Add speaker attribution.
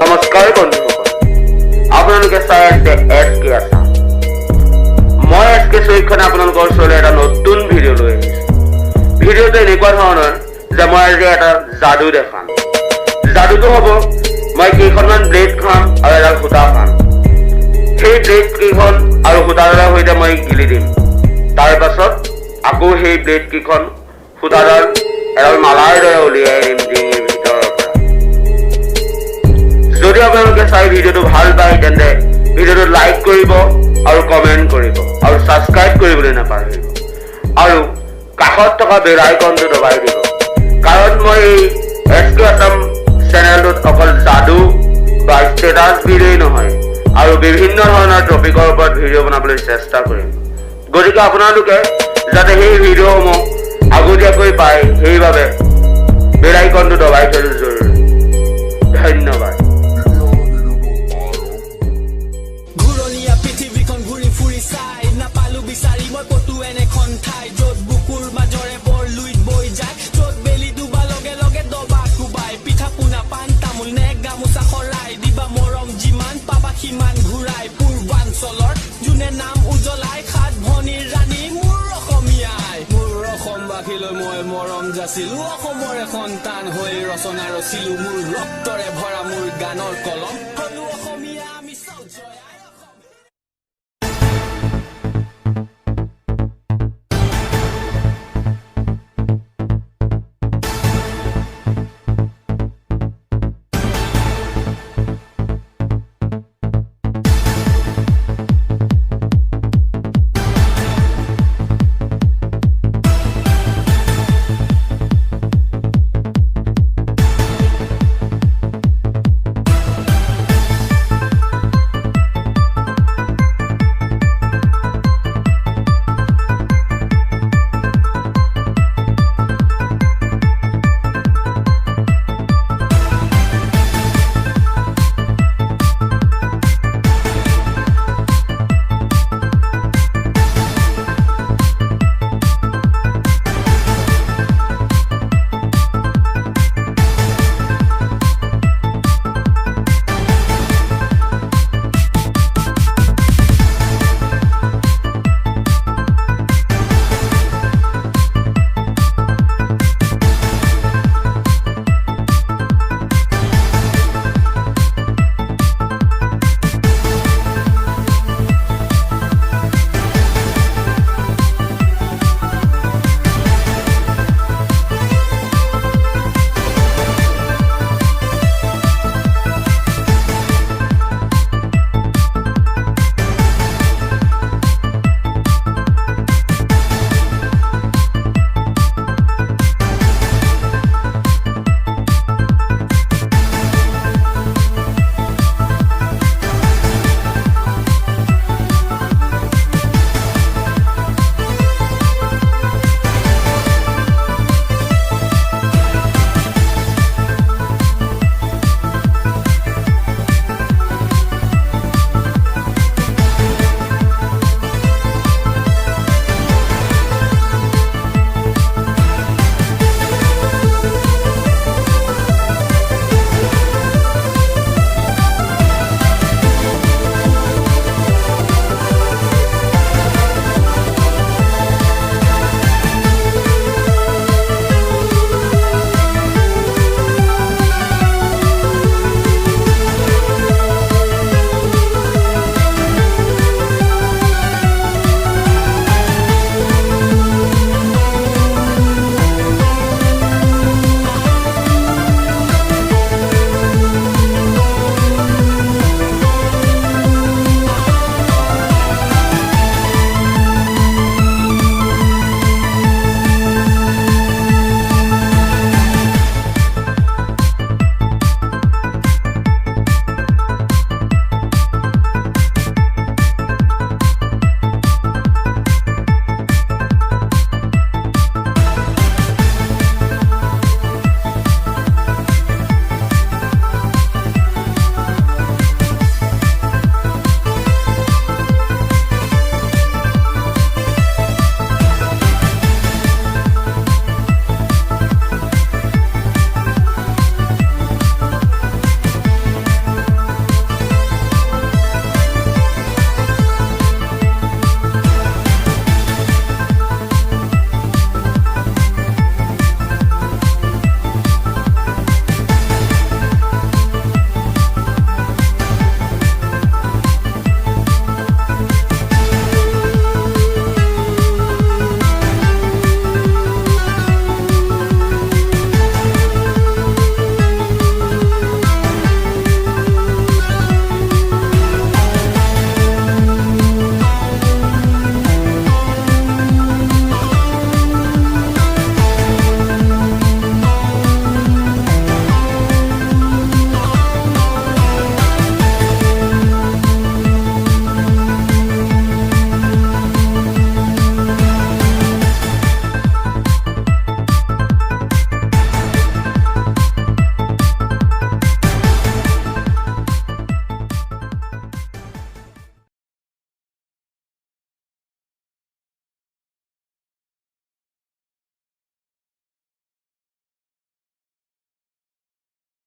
Speaker 1: নমস্কাৰ বন্ধুসকল, আপোনালোকে চাই আছে SK আছাম। মই SK চৈখনে আপোনালোকৰ ওচৰলৈ এটা নতুন ভিডিঅ' লৈ আহিছোঁ। ভিডিঅ'টো এনেকুৱা ধৰণৰ যে মই আজি এটা যাদু দেখাম। যাদুটো হ'ব মই কেইখনমান ব্লেড খাম আৰু এডাল সূতা খাম। সেই ব্লেড কেইখন আৰু সূতাডালৰ সৈতে মই গিলি দিম। তাৰ পাছত আকৌ সেই ব্লেড কেইখন সূতাডাল এডাল মালাৰ দৰে উলিয়াই দিম ডিঙিৰ ভিতৰৰ পৰা। যদি আপোনালোকে চাই ভিডিঅ'টো ভাল পায় তেন্তে ভিডিঅ'টো লাইক কৰিব আৰু কমেণ্ট কৰিব আৰু ছাবস্ক্ৰাইব কৰিবলৈ নাপাহৰিব আৰু কাষত থকা বেল আইকনটো দবাই দিব, কাৰণ মই এই SK আছাম চেনেলটোত অকল যাদু বা ষ্টেটাছ ভিডিঅ'ই নহয় আৰু বিভিন্ন ধৰণৰ টপিকৰ ওপৰত ভিডিঅ' বনাবলৈ চেষ্টা কৰিম। গতিকে আপোনালোকে যাতে সেই ভিডিঅ'সমূহ আগতীয়াকৈ পায় সেইবাবে বেল আইকনটো দবাই থোৱাটো জৰুৰী। ধন্যবাদ।
Speaker 2: বিচাৰি মই কতো এনেখন ঠাই য'ত বুকুৰ মাজৰে বৰ লুইত বৈ যায়, য'ত বেলি ডুবা লগে লগে দবা কোবাই, পিঠা পোনা পাণ তামোল নে গামোচা শৰাই, দিবা মৰম যিমান পাবা সিমান ঘূৰাই। পূৰ্বাঞ্চলৰ যোনে নাম উজ্বলাই, সাত ভনীৰ ৰাণী মোৰ অসমীয়াই। মোৰ অসমবাসীলৈ মই মৰম যাচিলো, অসমৰে সন্তান হৈ ৰচনা ৰচিলো, মোৰ ৰক্তৰে ভৰা মোৰ গানৰ কলম।